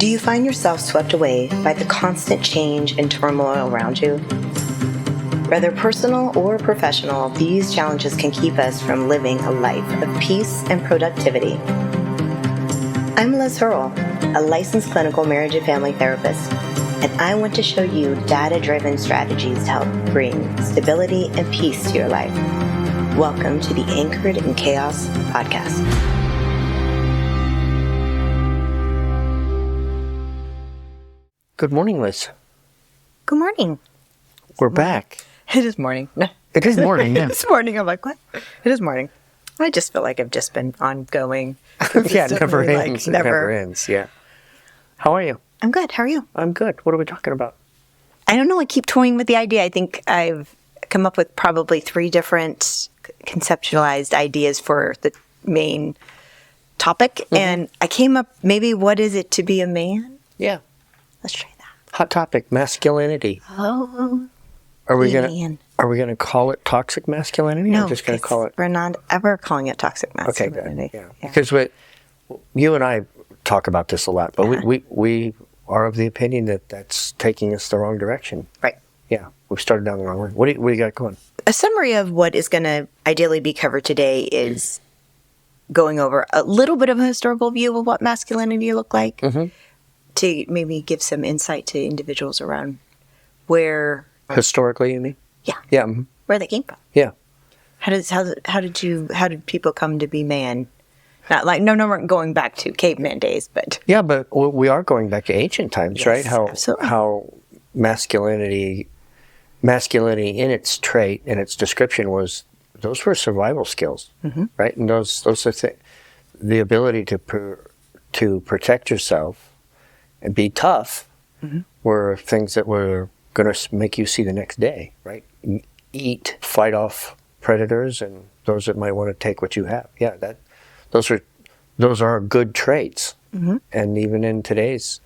Do you find yourself swept away by the constant change and turmoil around you? Whether personal or professional, these challenges can keep us from living a life of peace and productivity. I'm Liz Hurl, a licensed clinical marriage and family therapist, and I want to show you data-driven strategies to help bring stability and peace to your life. Welcome to the Anchored in Chaos podcast. Good morning, Liz. Good morning. We're back. It is morning. No. It is morning, yeah. It's morning. I'm like, what? It is morning. I just feel like I've just been ongoing. Yeah, it never Like, ends. It never ends, yeah. How are you? I'm good. How are you? I'm good. What are we talking about? I don't know. I keep toying with the idea. I think I've come up with probably 3 different conceptualized ideas for the main topic. Mm-hmm. And I came up, maybe, what is it to be a man? Yeah. Let's try that. Hot topic, masculinity. Oh, Are we gonna call it toxic masculinity? No, or just gonna call it. We're not ever calling it toxic Okay, masculinity. good. Yeah. Because you and I talk about this a lot, but we are of the opinion that that's taking us the wrong direction. Right. Yeah, we've started down the wrong way. What do you got going? A summary of what is going to ideally be covered today is going over a little bit of a historical view of what masculinity looked like, mm-hmm. to maybe give some insight to individuals around where... Historically, you mean? Yeah. Yeah. Mm-hmm. Where they came from. Yeah. How did people come to be man? Not like, no, we're going back to caveman days, but... Yeah, but we are going back to ancient times, yes, right? Absolutely. How masculinity in its trait and its description those were survival skills, mm-hmm. right? And those are the ability to protect yourself and be tough, mm-hmm. were things that were going to make you see the next day, right? Eat, fight off predators, and those that might want to take what you have. Yeah, those are good traits. Mm-hmm. And even in today's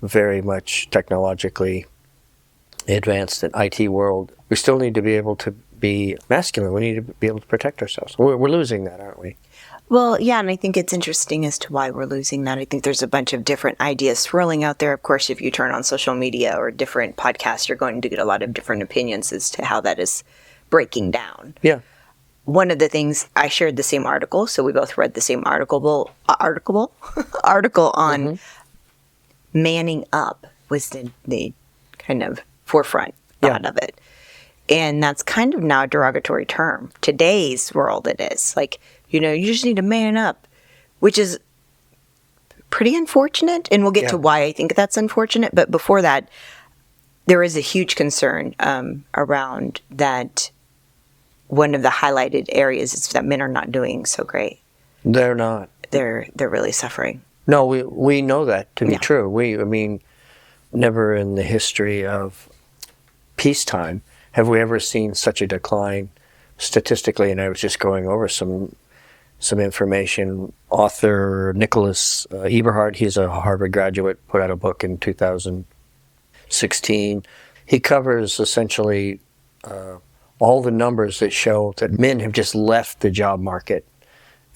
very much technologically advanced and IT world, we still need to be able to be masculine. We need to be able to protect ourselves. We're losing that, aren't we? Well, yeah, and I think it's interesting as to why we're losing that. I think there's a bunch of different ideas swirling out there. Of course, if you turn on social media or different podcasts, you're going to get a lot of different opinions as to how that is breaking down. Yeah. One of the things, I shared the same article, so we both read the same article on mm-hmm. manning up was the kind of forefront thought of it. And that's kind of now a derogatory term. Today's world it is. Like, you just need to man up, which is pretty unfortunate. And we'll get to why I think that's unfortunate. But before that, there is a huge concern around that. One of the highlighted areas is that men are not doing so great. They're not. They're really suffering. No, we know that to be true. Never in the history of peacetime have we ever seen such a decline statistically. And I was just going over some information. Author Nicholas Eberhard, he's a Harvard graduate, put out a book in 2016. He covers essentially all the numbers that show that men have just left the job market.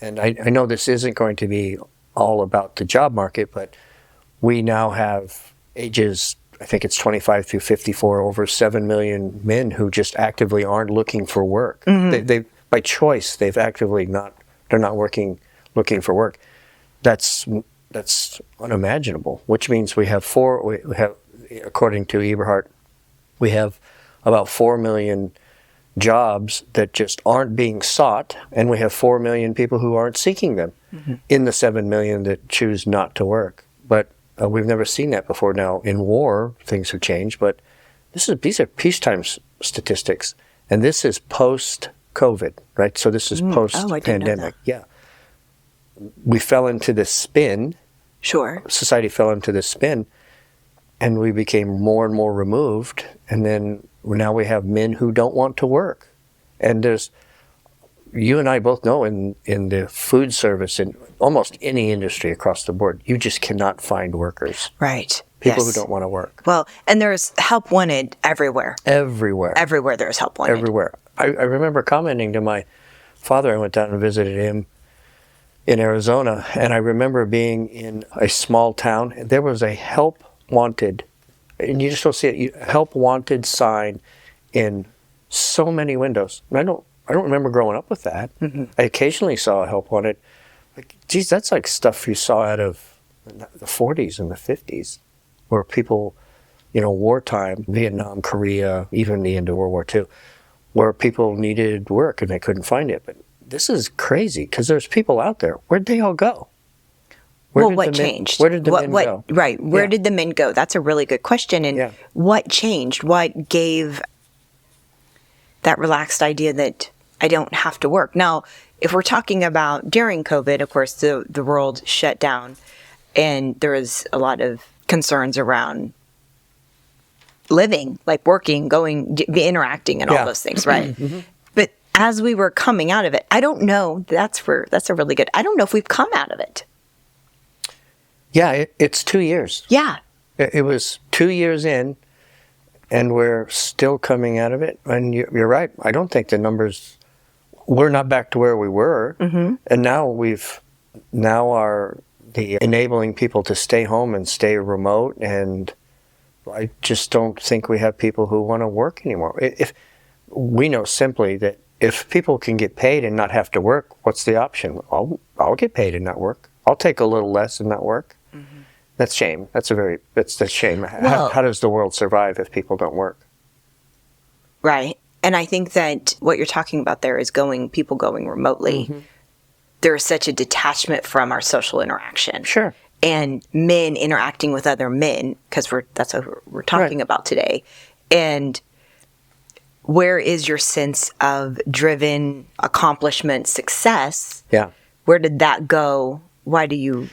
And I know this isn't going to be all about the job market, but we now have ages, I think it's 25 through 54, over 7 million men who just actively aren't looking for work. Mm-hmm. They by choice, they're not looking for work. That's unimaginable, which means we have according to Eberhard, we have about 4 million jobs that just aren't being sought, and we have 4 million people who aren't seeking them, mm-hmm. in the 7 million that choose not to work. But we've never seen that before. Now, in war, things have changed, but these are peacetime statistics, and this is post-COVID, right? So this is post-pandemic. Yeah. We fell into this spin. Sure. Society fell into this spin, and we became more and more removed, and then now we have men who don't want to work. And you and I both know in the food service, in almost any industry across the board, you just cannot find workers. Right. People who don't want to work. Well, and there's help wanted everywhere. Everywhere there's help wanted. Everywhere. I remember commenting to my father, I went down and visited him in Arizona, and I remember being in a small town, and there was a help wanted, and you just don't see it, help wanted sign in so many windows. And I don't remember growing up with that. I occasionally saw a help wanted. Like, geez, that's like stuff you saw out of the 40s and the 50s, where people, wartime, Vietnam, Korea, even the end of World War II, where people needed work and they couldn't find it. But this is crazy because there's people out there. Where'd they all go? What changed? Where did the men go? Right. Where did the men go? That's a really good question. And what changed? What gave that relaxed idea that I don't have to work? Now, if we're talking about during COVID, of course, the world shut down and there was a lot of concerns around living, like working, going, interacting and all those things, right? But as we were coming out of it, I don't know, that's a really good, I don't know if we've come out of it. Yeah, it's 2 years. Yeah. It was 2 years in, and we're still coming out of it. And you're right. I don't think the numbers, we're not back to where we were. And now the enabling people to stay home and stay remote, and I just don't think we have people who want to work anymore. If we know simply that if people can get paid and not have to work, what's the option? I'll get paid and not work. I'll take a little less and not work. That's shame. That's a shame. Well, how does the world survive if people don't work? Right. And I think that what you're talking about there is people going remotely. There's such a detachment from our social interaction. Sure. And men interacting with other men, because that's what we're talking about today. And where is your sense of driven accomplishment, success? Yeah. Where did that go? Why do you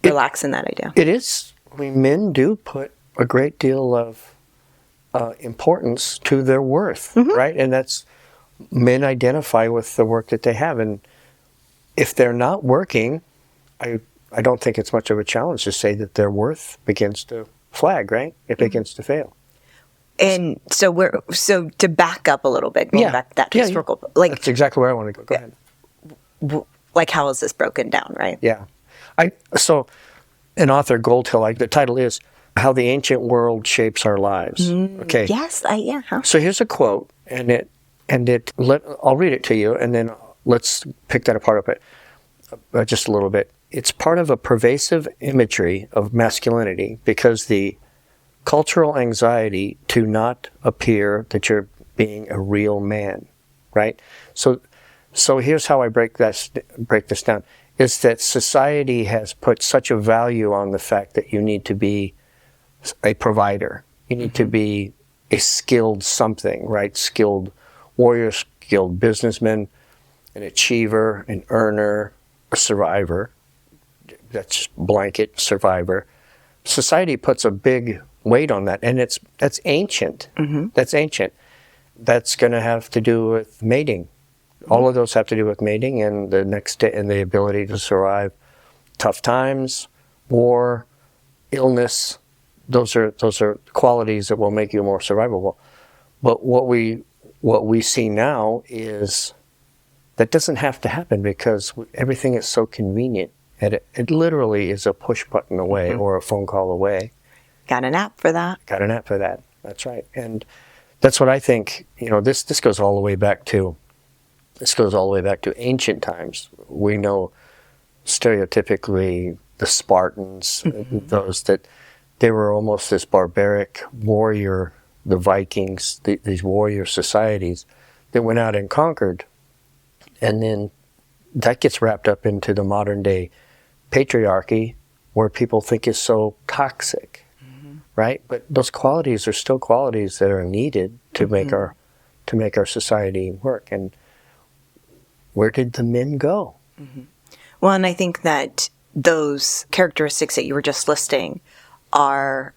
relax in that idea? It is. I mean, men do put a great deal of importance to their worth, right? And that's, men identify with the work that they have. And if they're not working, I don't think it's much of a challenge to say that their worth begins to flag, right? It begins to fail. And so to back up a little bit, going back to that historical, like that's exactly where I want to go. Go ahead. Like, how is this broken down, right? Yeah. So an author, Goldhill, the title is How the Ancient World Shapes Our Lives. Okay. Yes, So here's a quote, and I'll read it to you, and then let's pick that apart a bit, just a little bit. It's part of a pervasive imagery of masculinity because the cultural anxiety to not appear that you're being a real man, right? So here's how I break this down, is that society has put such a value on the fact that you need to be a provider. You need to be a skilled something, right? Skilled warrior, skilled businessman, an achiever, an earner, a survivor. That's blanket survivor. Society puts a big weight on that, and that's ancient. That's ancient. That's going to have to do with mating. All of those have to do with mating and the ability to survive tough times, war, illness. Those are qualities that will make you more survivable. But what we see now is that doesn't have to happen because everything is so convenient. And it literally is a push button away or a phone call away. Got an app for that. That's right. And that's what I think, this goes all the way back to ancient times. We know stereotypically the Spartans, those that they were almost this barbaric warrior, the Vikings, these warrior societies that went out and conquered. And then that gets wrapped up into the modern day patriarchy, where people think is so toxic, right? But those qualities are still qualities that are needed to make our society work. And where did the men go? Well, and I think that those characteristics that you were just listing are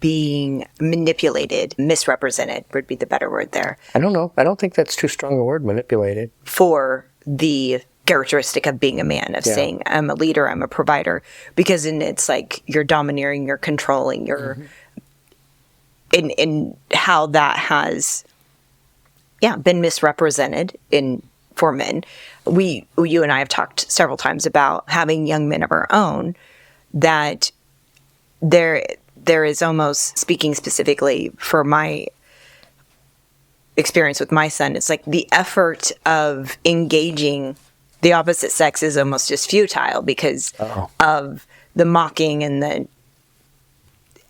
being manipulated, misrepresented would be the better word there. I don't know. I don't think that's too strong a word, manipulated. For the characteristic of being a man, of saying, I'm a leader, I'm a provider. Because then it's like you're domineering, you're controlling, you're... In how that has, been misrepresented for men. You and I have talked several times about having young men of our own, that there is almost, speaking specifically for my experience with my son, it's like the effort of engaging the opposite sex is almost just futile because of the mocking and the,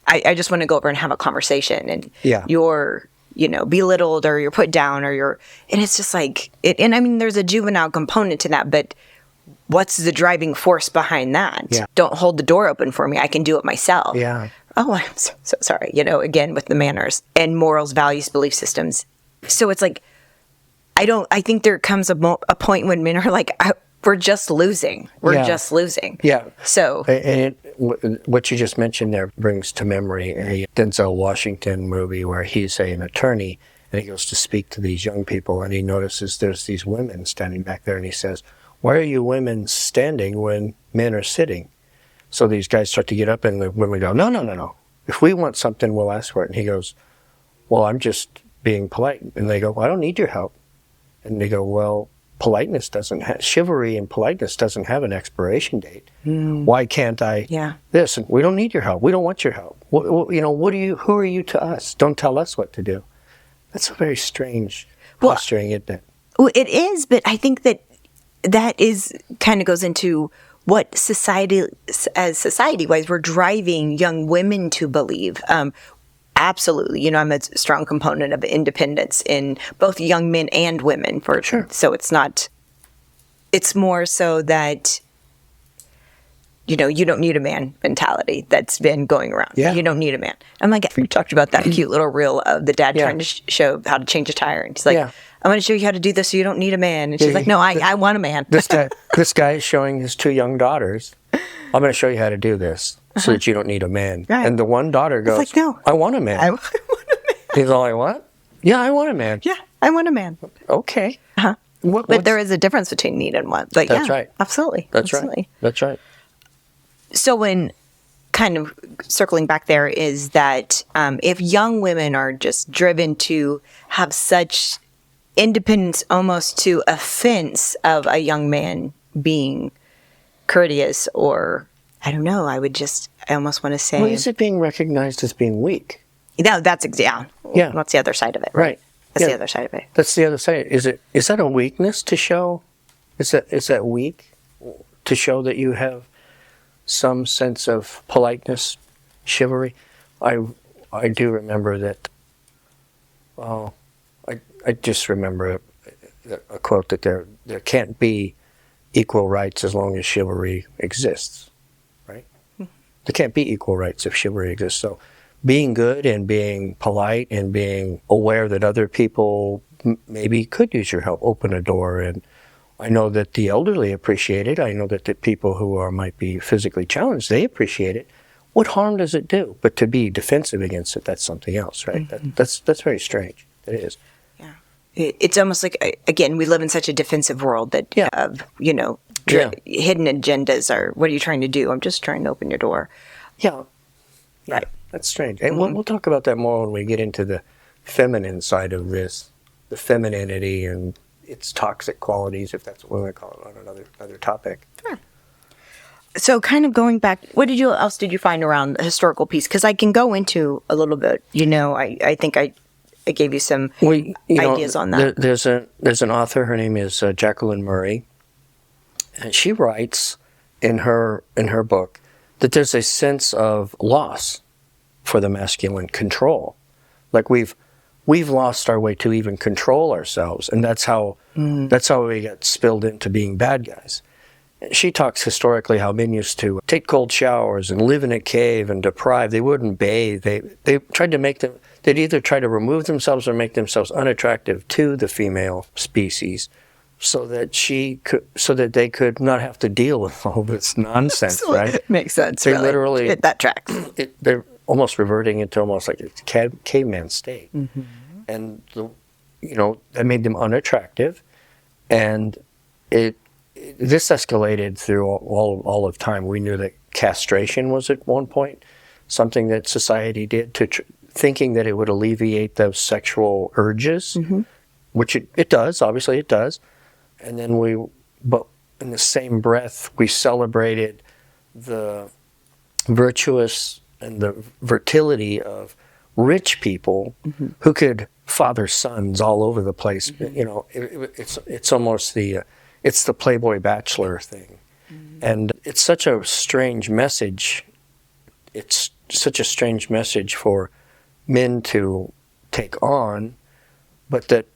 I just want to go over and have a conversation, and you're, belittled, or you're put down, and it's just like, and I mean, there's a juvenile component to that, but what's the driving force behind that? Yeah. Don't hold the door open for me. I can do it myself. Yeah. Oh, I'm so sorry. Again, with the manners and morals, values, belief systems. So it's like, I think there comes a point when men are like, we're just losing. We're just losing. Yeah. So. And what you just mentioned there brings to memory a Denzel Washington movie where he's an attorney, and he goes to speak to these young people, and he notices there's these women standing back there, and he says, "Why are you women standing when men are sitting?" So these guys start to get up, and the women go, No. If we want something, we'll ask for it. And he goes, "Well, I'm just being polite." And they go, "Well, I don't need your help." And they go, "Well, politeness chivalry and politeness doesn't have an expiration date. Why can't I this? And we don't need your help. We don't want your help. Who are you to us? Don't tell us what to do." That's a very strange posturing, isn't it? Well, it is, but I think that is kind of goes into what society-wise, we're driving young women to believe. Absolutely. I'm a strong component of independence in both young men and women. For sure. So it's more so that, you don't need a man mentality that's been going around. Yeah. You don't need a man. I'm like, we talked about that cute little reel of the dad trying to show how to change a tire. And he's like, I'm going to show you how to do this so you don't need a man. And she's like, no, I want a man. This guy is showing his two young daughters, I'm going to show you how to do this so that you don't need a man. Right. And the one daughter goes, like, no, I want a man. I want a man. He's all like, what? Yeah, I want a man. Yeah, I want a man. Okay. Uh-huh. But there is a difference between need and want. But that's right. Absolutely. That's right. That's right. So when kind of circling back there is that if young women are just driven to have such independence almost to offense of a young man being courteous, or I don't know, I almost want to say. Well, is it being recognized as being weak? No, that's That's the other side of it. Right. That's the other side of it. That's the other side. Is that a weakness to show? Is that weak to show that you have some sense of politeness, chivalry? I do remember that. I just remember a quote that there can't be equal rights as long as chivalry exists, right? There can't be equal rights if chivalry exists. So being good and being polite and being aware that other people maybe could use your help, open a door. And I know that the elderly appreciate it. I know that the people who might be physically challenged, they appreciate it. What harm does it do? But to be defensive against it, that's something else, right? Mm-hmm. That's very strange. It is. Yeah. It's almost like, again, we live in such a defensive world that, hidden agendas are, what are you trying to do? I'm just trying to open your door. Yeah. Right. That's strange. And we'll talk about that more when we get into the feminine side of this, the femininity and its toxic qualities, if that's what we want to call it, on another topic. Sure. So kind of going back, what else did you find around the historical piece? Because I can go into a little bit, I think I gave you some ideas on that. There's an author, her name is Jacqueline Murray, and she writes in her book that there's a sense of loss for the masculine control. Like we've lost our way to even control ourselves, and that's how we get spilled into being bad guys. She talks historically how men used to take cold showers and live in a cave and deprive. They wouldn't bathe. They tried to make them. They'd either try to remove themselves or make themselves unattractive to the female species, so that they could not have to deal with all this nonsense. Right? Makes sense. They literally that tracks. They're almost reverting into almost like a caveman state, and that made them unattractive, and this escalated through all of time. We knew that castration was at one point something that society did thinking that it would alleviate those sexual urges, which it does, obviously it does. And then but in the same breath, we celebrated the virtuous and the fertility of rich people who could father sons all over the place. You know, it's almost it's the Playboy Bachelor thing. And it's such a strange message. It's such a strange message for men to take on, but that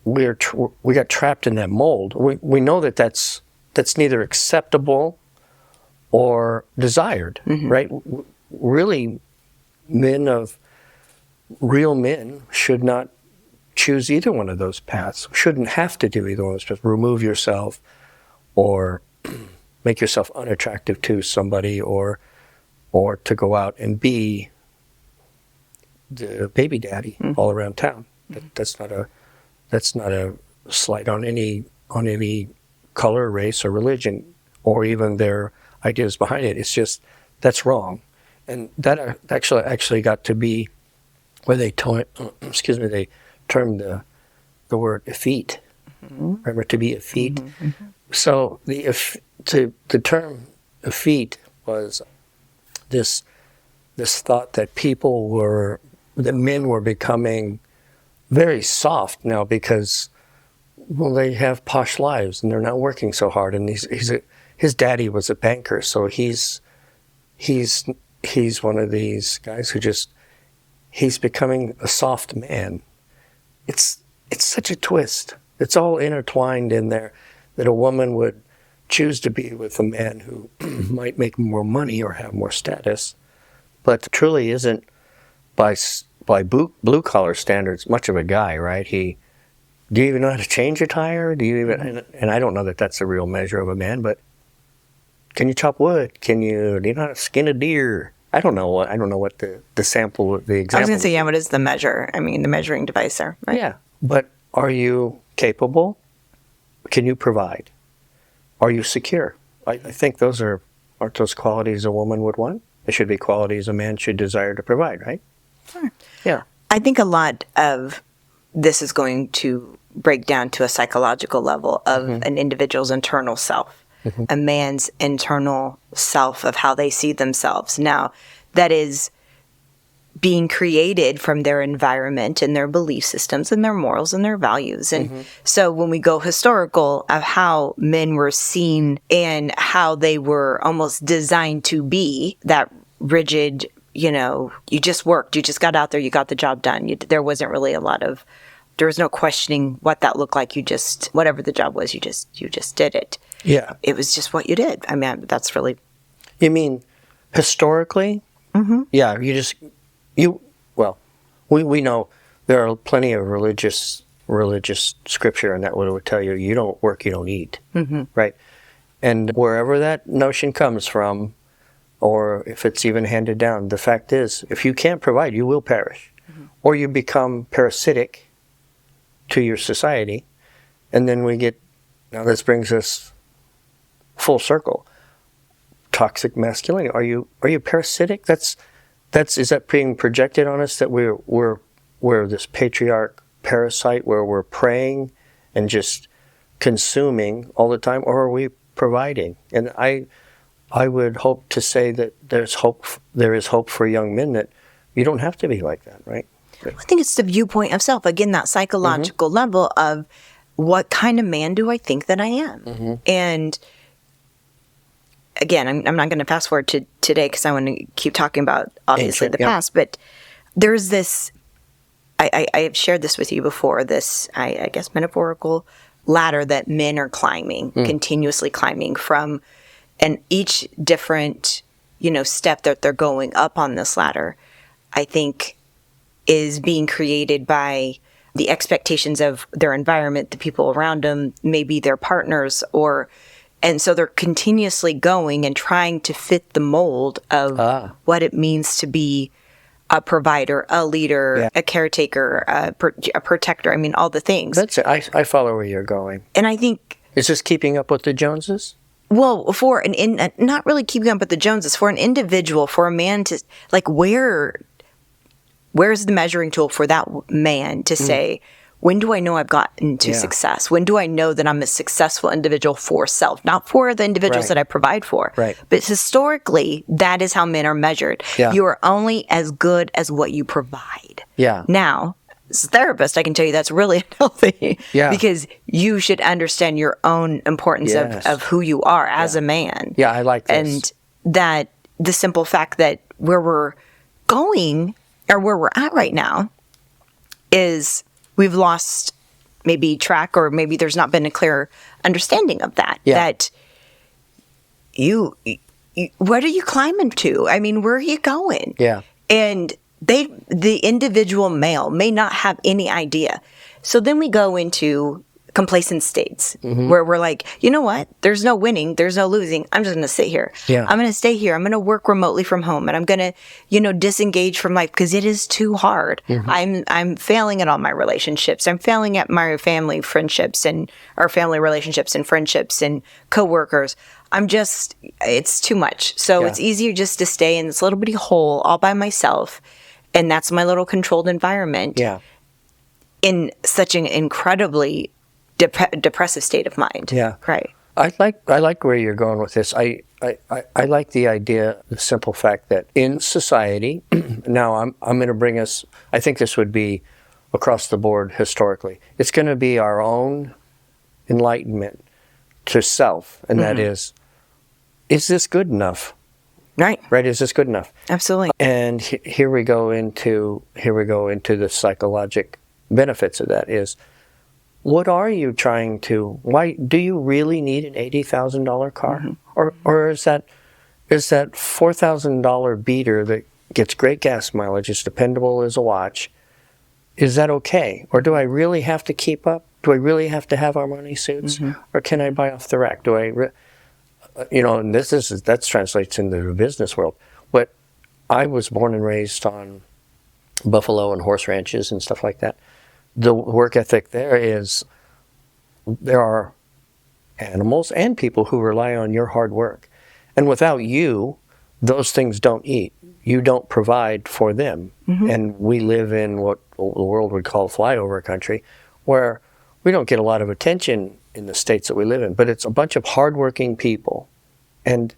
we got trapped in that mold. We know that that's neither acceptable or desired, right? Really, real men should not choose either one of those paths. Shouldn't have to do either one of those paths. Remove yourself, or make yourself unattractive to somebody, or to go out and be the baby daddy all around town. That's not a slight on any color, race, or religion, or even their ideas behind it. It's just that's wrong, and that actually got to be where they they termed the word effete. Remember, to be effete. So the term effete was this thought that men were becoming very soft now because, well, they have posh lives and they're not working so hard. And his daddy was a banker, so he's one of these guys who he's becoming a soft man. It's such a twist. It's all intertwined in there, that a woman would choose to be with a man who might make more money or have more status, but truly isn't by blue collar standards much of a guy, right? Do you even know how to change a tire? Do you even? And I don't know that that's a real measure of a man, but can you chop wood? Do you know how to skin a deer? I don't know what the sample, the example. I was going to say, yeah, what is the measure? I mean, the measuring device there, right? Yeah, but are you capable? Can you provide? Are you secure? I think aren't those qualities a woman would want? They should be qualities a man should desire to provide, right? Sure. Yeah. I think a lot of this is going to break down to a psychological level of an individual's internal self, a man's internal self of how they see themselves. Now, that is being created from their environment and their belief systems and their morals and their values. And so when we go historical of how men were seen and how they were almost designed to be, that rigid, you just worked, you just got out there, you got the job done. There wasn't really there was no questioning what that looked like. Whatever the job was, you just did it. Yeah. It was just what you did. I mean, that's really... You mean historically? Yeah, we know there are plenty of religious scripture, and that would tell you, you don't work, you don't eat, right? And wherever that notion comes from, or if it's even handed down, the fact is, if you can't provide, you will perish, or you become parasitic to your society. And then now this brings us full circle. Toxic masculinity. Are you parasitic? Is that being projected on us, that we're this patriarch parasite where we're preying and just consuming all the time, or are we providing? And I would hope to say that there is hope for young men, that you don't have to be like that, right? I think it's the viewpoint of self. Again, that psychological level of what kind of man do I think that I am? And again, I'm not going to fast forward to today because I want to keep talking about, obviously, the past. But there's this, I have shared this with you before, this, I guess, metaphorical ladder that men are climbing, continuously climbing from, and each different, step that they're going up on this ladder, I think, is being created by the expectations of their environment, the people around them, maybe their partners, and so they're continuously going and trying to fit the mold of what it means to be a provider, a leader, a caretaker, a protector. I mean, all the things. That's it. I follow where you're going. And I think... Is this keeping up with the Joneses? Well, not really keeping up with the Joneses, for an individual, for a man to, like, where's the measuring tool for that man to say, when do I know I've gotten to success? When do I know that I'm a successful individual for self, not for the individuals that I provide for? Right. But historically, that is how men are measured. Yeah. You are only as good as what you provide. Yeah. Now, as a therapist, I can tell you that's really unhealthy. Yeah. Because you should understand your own importance of who you are as a man. Yeah, I like this. And that the simple fact that where we're going or where we're at right now is we've lost maybe track, or maybe there's not been a clear understanding of that. Yeah. That you what are you climbing to? I mean, where are you going? Yeah. And the individual male may not have any idea. So then we go into complacent states where we're like, you know what? There's no winning. There's no losing. I'm just going to sit here. Yeah. I'm going to stay here. I'm going to work remotely from home, and I'm going to, disengage from life because it is too hard. I'm failing at all my relationships. I'm failing at my family friendships and our family relationships and friendships and coworkers. It's too much. So it's easier just to stay in this little bitty hole all by myself. And that's my little controlled environment. Yeah. In such an incredibly depressive state of mind. Yeah. Right. I like where you're going with this. I like the idea, the simple fact that in society, now I'm going to bring us, I think this would be across the board historically. It's going to be our own enlightenment to self, and that is this good enough? Right. Right? Is this good enough? Absolutely. And here we go into the psychologic benefits of that is, what are you trying to, why do you really need an $80,000 car? Or is that $4,000 beater that gets great gas mileage, it's dependable as a watch, is that okay? Or do I really have to keep up? Do I really have to have Armani suits? Or can I buy off the rack? Do I, and that translates into the business world. But I was born and raised on buffalo and horse ranches and stuff like that. The work ethic there are animals and people who rely on your hard work. And without you, those things don't eat. You don't provide for them. And we live in what the world would call flyover country, where we don't get a lot of attention in the states that we live in, but it's a bunch of hardworking people. And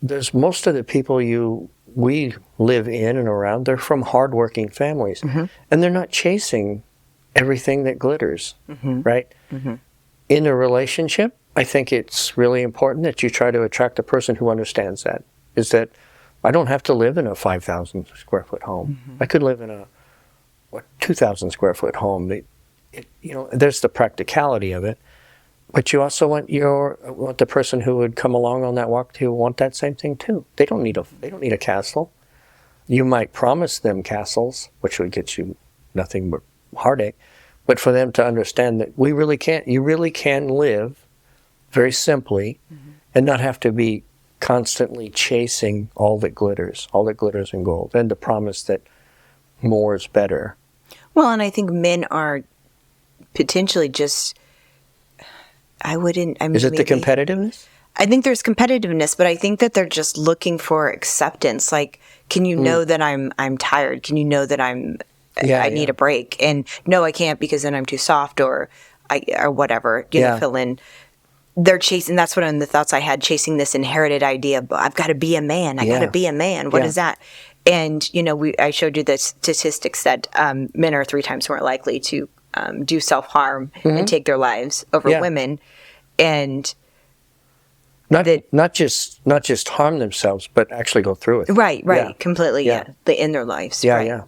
there's most of the people we live in and around, they're from hardworking families. And they're not chasing everything that glitters, right? In a relationship, I think it's really important that you try to attract a person who understands that. Is that I don't have to live in a 5,000 square foot home. I could live in a 2,000 square foot home. There's the practicality of it, but you also want the person who would come along on that walk to want that same thing too. They don't need a castle. You might promise them castles, which would get you nothing but heartache, but for them to understand that you really can live very simply and not have to be constantly chasing all that glitters in gold, and to promise that more is better. Well, and I think men are potentially just, Is it the competitiveness? I think there's competitiveness, but I think that they're just looking for acceptance. Like, can you know that I'm tired? Can you know that I need a break? And no, I can't because then I'm too soft or whatever, fill in. They're chasing, that's one of the thoughts I had, chasing this inherited idea, but I've got to be a man. I got to be a man. What is that? And, I showed you the statistics that men are 3 times more likely to do self-harm and take their lives over women. And not just harm themselves, but actually go through it. Right, completely, They end their lives. Yeah.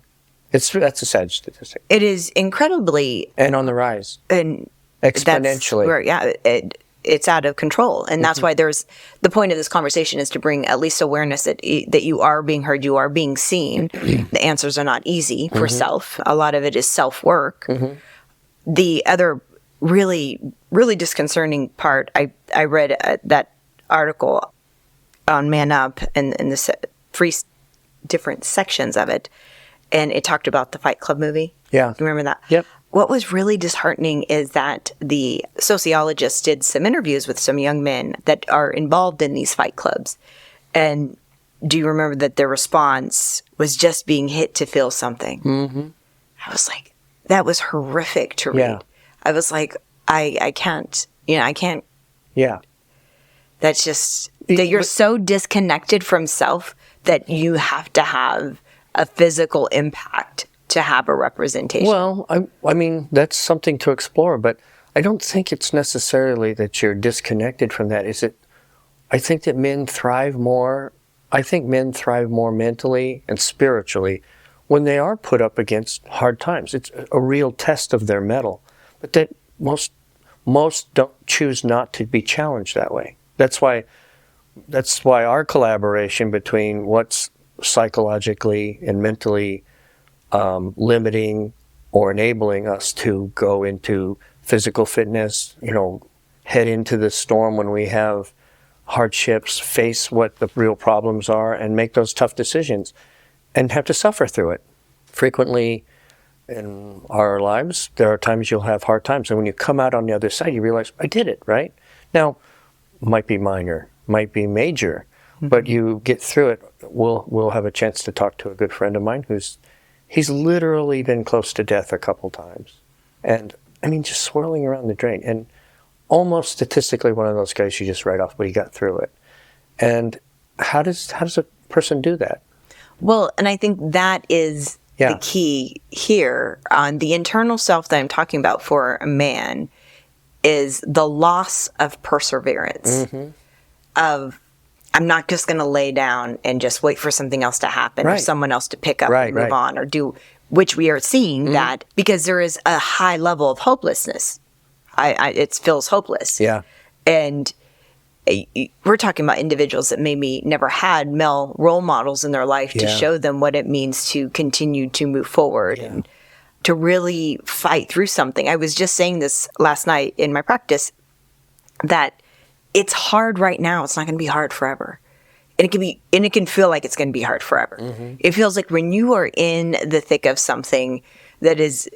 That's a sad statistic. It is incredibly... And on the rise. And exponentially. It's out of control. And that's why the point of this conversation is to bring at least awareness that you are being heard, you are being seen. The answers are not easy for self. A lot of it is self-work. The other really, really disconcerting part, I read that article on Man Up and the 3 different sections of it. And it talked about the Fight Club movie. Yeah. You remember that? Yep. What was really disheartening is that the sociologists did some interviews with some young men that are involved in these fight clubs. And do you remember that their response was just being hit to feel something? I was like, that was horrific to read. Yeah. I was like, I can't, I can't. Yeah. That's just, that you're so disconnected from self that you have to have a physical impact to have a representation. Well, I mean, that's something to explore, but I don't think it's necessarily that you're disconnected from that. I think that men thrive more. I think men thrive more mentally and spiritually when they are put up against hard times. It's a real test of their mettle. But that most don't choose not to be challenged that way. That's why our collaboration between what's psychologically and mentally limiting or enabling us to go into physical fitness, head into the storm when we have hardships, face what the real problems are, and make those tough decisions and have to suffer through it. Frequently in our lives, there are times you'll have hard times. And when you come out on the other side, you realize, I did it, right? Now, might be minor, might be major, but you get through it. We'll have a chance to talk to a good friend of mine he's literally been close to death a couple times. And I mean, just swirling around the drain. And almost statistically one of those guys you just write off, but he got through it. And how does a person do that? Well, and I think that is the key here on the internal self that I'm talking about for a man is the loss of perseverance of, I'm not just going to lay down and just wait for something else to happen or someone else to pick up and move on or do, which we are seeing that because there is a high level of hopelessness. It feels hopeless. Yeah. And we're talking about individuals that maybe never had male role models in their life to show them what it means to continue to move forward and to really fight through something. I was just saying this last night in my practice that it's hard right now. It's not going to be hard forever. And it can feel like it's going to be hard forever. It feels like when you are in the thick of something that is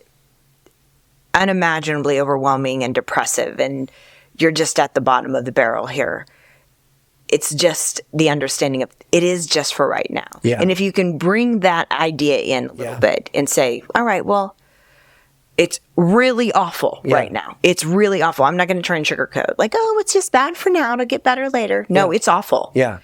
unimaginably overwhelming and depressive and you're just at the bottom of the barrel here. It's just the understanding of it is just for right now. Yeah. And if you can bring that idea in a little bit and say, all right, well, it's really awful right now. It's really awful. I'm not going to try and sugarcoat like, oh, it's just bad for now. It'll get better later. No, it's awful. Yeah.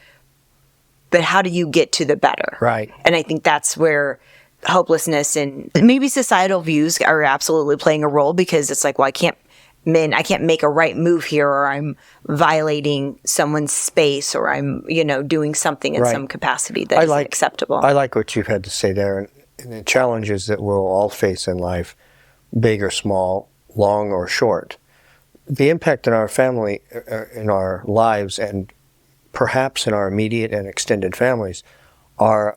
But how do you get to the better? Right. And I think that's where hopelessness and maybe societal views are absolutely playing a role because it's like, well, I can't make a right move here or I'm violating someone's space or I'm, doing something in some capacity that isn't acceptable. I like what you've had to say there and the challenges that we'll all face in life, big or small, long or short. The impact in our family, in our lives, and perhaps in our immediate and extended families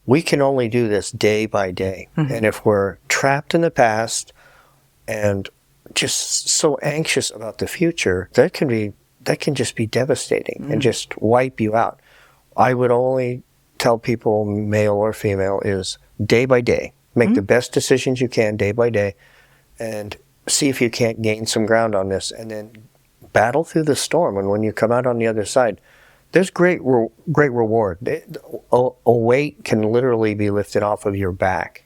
we can only do this day by day. And if we're trapped in the past and just so anxious about the future, that can just be devastating and just wipe you out. I would only tell people, male or female, is day by day. Make the best decisions you can day by day and see if you can't gain some ground on this and then battle through the storm. And when you come out on the other side, there's great reward. A weight can literally be lifted off of your back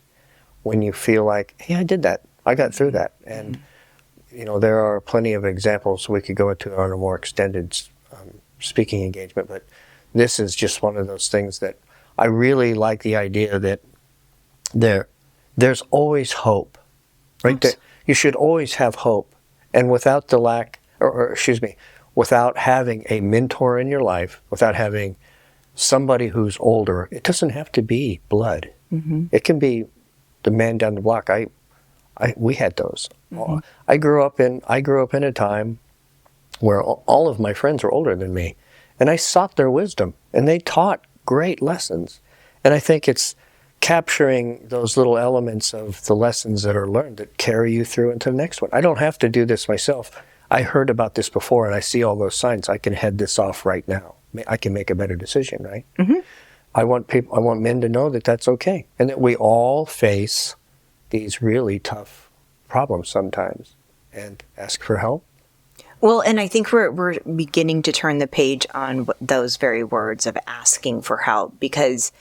when you feel like, hey, I did that. I got through that. And there are plenty of examples we could go into on a more extended speaking engagement, but this is just one of those things that I really like the idea that there's always hope, right? You should always have hope. And without without having a mentor in your life, without having somebody who's older, it doesn't have to be blood. It can be the man down the block. We had those. I grew up in a time where all of my friends were older than me, and I sought their wisdom, and they taught great lessons. And I think it's capturing those little elements of the lessons that are learned that carry you through into the next one. I don't have to do this myself. I heard about this before, and I see all those signs. I can head this off right now. I can make a better decision, right? I want men to know that that's okay, and that we all face these really tough problems sometimes, and ask for help. Well, and I think we're beginning to turn the page on those very words of asking for help, because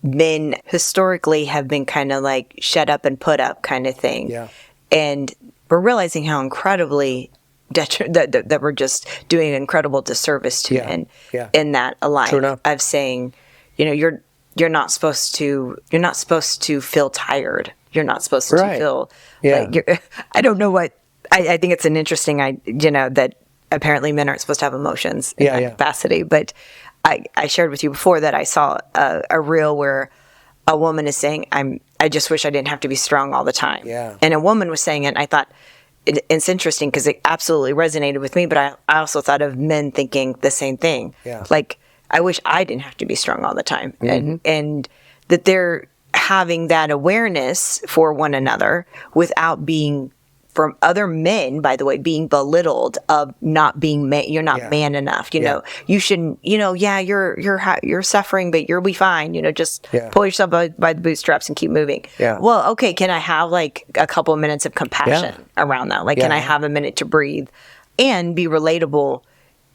men historically have been kind of like shut up and put up kind of thing. Yeah. And we're realizing how incredibly that we're just doing an incredible disservice to men in that alike of saying, you know, you're not supposed to feel tired. You're not supposed to feel like you're, I don't know what, I think it's an interesting, you know, that apparently men aren't supposed to have emotions in that capacity. But I shared with you before that I saw a reel where a woman is saying, I just wish I didn't have to be strong all the time. Yeah. And a woman was saying it, and I thought, it's interesting because it absolutely resonated with me, but I also thought of men thinking the same thing. Yeah. Like, I wish I didn't have to be strong all the time. And that they're having that awareness for one another without being, from other men, by the way, being belittled of not being you're not man enough. You know, you shouldn't, you know, you're suffering, but you'll be fine. You know, just pull yourself by the bootstraps and keep moving. Yeah. Well, okay, can I have like a couple of minutes of compassion around that? Like, can I have a minute to breathe and be relatable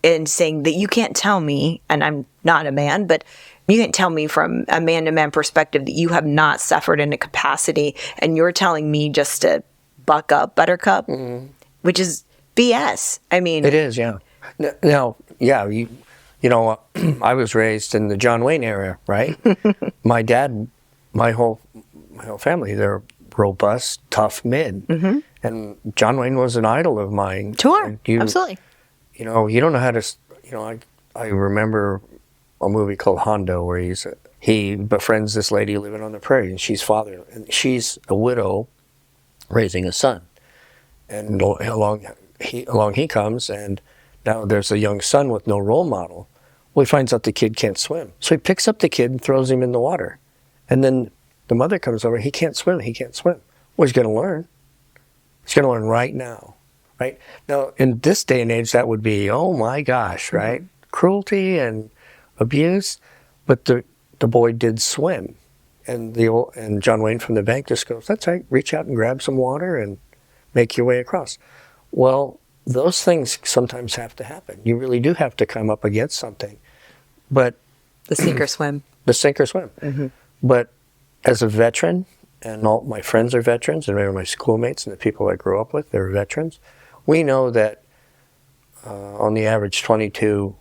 in saying that you can't tell me, and I'm not a man, but you can't tell me from a man-to-man perspective that you have not suffered in a capacity, and you're telling me just to buck up, buttercup, which is BS. I mean, it is, yeah. Now, you know, I was raised in the John Wayne era, right? My dad, my whole family, they're robust, tough men, and John Wayne was an idol of mine. Sure, absolutely. You know, you don't know how to. You know, I remember a movie called Hondo where he befriends this lady living on the prairie, and she's a widow raising a son, and along he comes, and now there's a young son with no role model. Well, he finds out the kid can't swim, so he picks up the kid and throws him in the water, and then the mother comes over. He can't swim. Well, he's going to learn. He's going to learn right now. Right now, in this day and age, that would be, oh my gosh, right? Cruelty and abuse, but the boy did swim. And John Wayne from the bank just goes, that's right, reach out and grab some water and make your way across. Well, those things sometimes have to happen. You really do have to come up against something. But the sink or swim. The sink or swim. But as a veteran, and all my friends are veterans, and my schoolmates and the people I grew up with, they're veterans, we know that on the average 22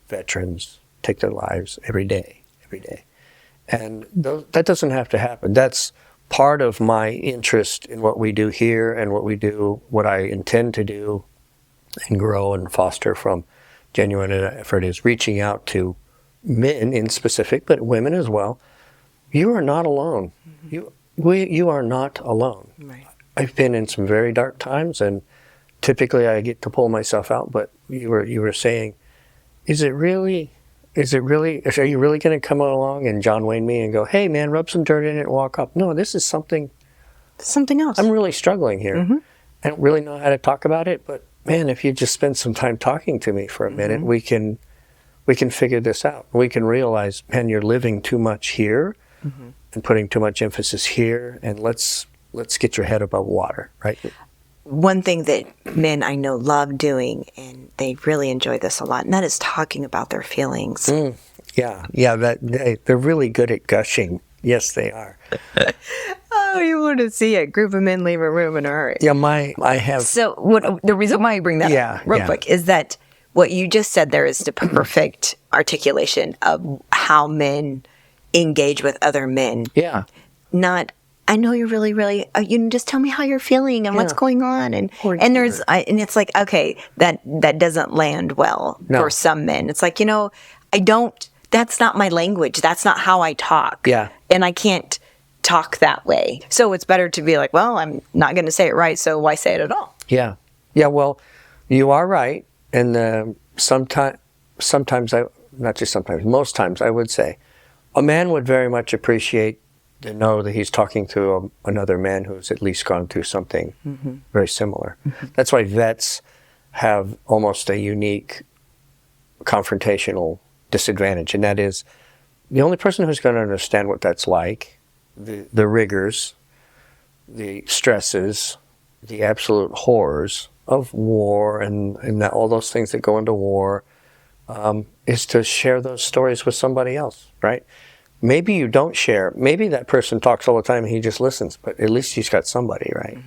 veterans take their lives every day. And that doesn't have to happen. That's part of my interest in what we do here and what I intend to do and grow and foster from genuine effort is reaching out to men in specific, but women as well. You are not alone. You are not alone. Right. I've been in some very dark times, and typically I get to pull myself out. But you were saying, are you really going to come along and John Wayne me and go, hey man, rub some dirt in it and walk up? No, this is something else. I'm really struggling here. I don't really know how to talk about it, but man, if you just spend some time talking to me for a minute, we can figure this out. We can realize, man, you're living too much here and putting too much emphasis here, and let's get your head above water, right? One thing that men I know love doing, and they really enjoy this a lot, and that is talking about their feelings. Yeah, they're really good at gushing. Yes, they are. Oh, you want to see a group of men leave a room in a hurry. Yeah, I have. So the reason why I bring that up real quick is that what you just said there is the perfect articulation of how men engage with other men. Yeah. Not, I know you're really, really, you just tell me how you're feeling and what's going on. And it's like, okay, that doesn't land well for some men. It's like, that's not my language. That's not how I talk. Yeah. And I can't talk that way. So it's better to be like, well, I'm not going to say it right, so why say it at all? Yeah. Yeah, well, you are right. And sometimes, not just sometimes, most times I would say, a man would very much appreciate to know that he's talking to another man who's at least gone through something very similar. That's why vets have almost a unique confrontational disadvantage, and that is the only person who's going to understand what that's like, the rigors, the stresses, the absolute horrors of war and all those things that go into war, is to share those stories with somebody else, right? maybe you don't share. Maybe that person talks all the time and he just listens, but at least he's got somebody, right?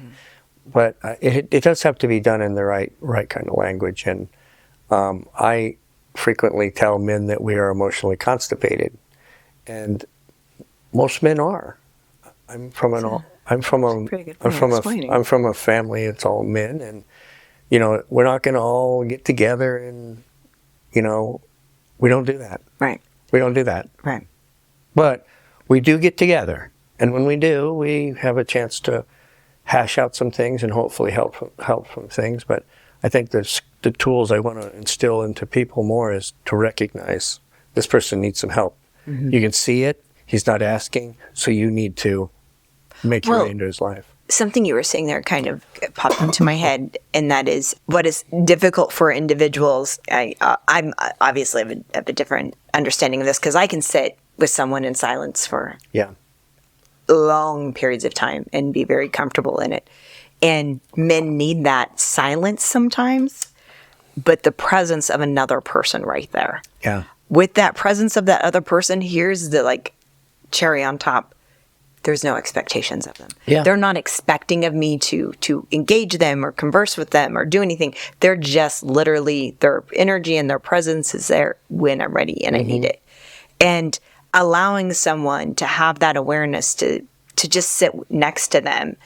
But it does have to be done in the right kind of language. And I frequently tell men that we are emotionally constipated, and most men are. I'm from a family. It's all men, and we're not going to all get together and we don't do that. Right. We don't do that. Right. But we do get together, and when we do, we have a chance to hash out some things and hopefully help some things. But I think the tools I want to instill into people more is to recognize this person needs some help. You can see it. He's not asking, so you need to make your way into his life. Something you were saying there kind of popped into my head, and that is what is difficult for individuals. I'm obviously have a different understanding of this because I can sit with someone in silence for long periods of time and be very comfortable in it. And men need that silence sometimes, but the presence of another person right there. Yeah. With that presence of that other person, here's the cherry on top. There's no expectations of them. Yeah. They're not expecting of me to engage them or converse with them or do anything. They're just literally, their energy and their presence is there when I'm ready and I need it. And allowing someone to have that awareness to just sit next to them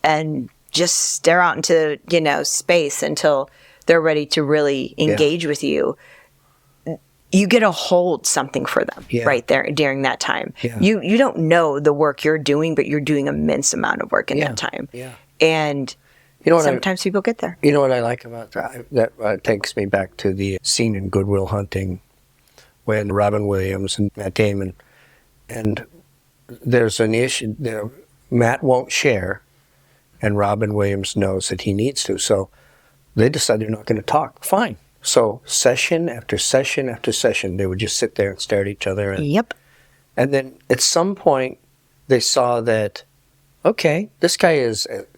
and just stare out into, space until they're ready to really engage with you. You get to hold something for them right there during that time. Yeah. You don't know the work you're doing, but you're doing immense amount of work in that time. Yeah. And sometimes people get there. You know what I like about that? That takes me back to the scene in Good Will Hunting when Robin Williams and Matt Damon, and there's an issue there. Matt won't share, and Robin Williams knows that he needs to. So they decide they're not going to talk. Fine. So session after session after session, they would just sit there and stare at each other. And then at some point, they saw that, okay, this guy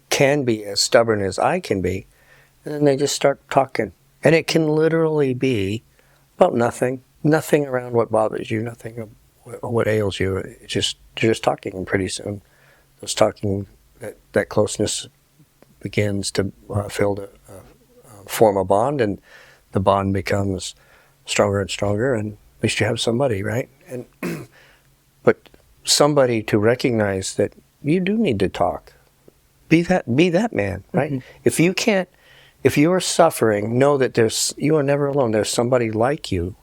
can be as stubborn as I can be. And then they just start talking. And it can literally be about nothing around what bothers you, nothing of what ails you. You're just talking, and pretty soon, those talking, that closeness begins to form a bond, and the bond becomes stronger and stronger, and at least you have somebody, right? And but somebody to recognize that you do need to talk. Be that man, right? If you are suffering, know that you are never alone. There's somebody like you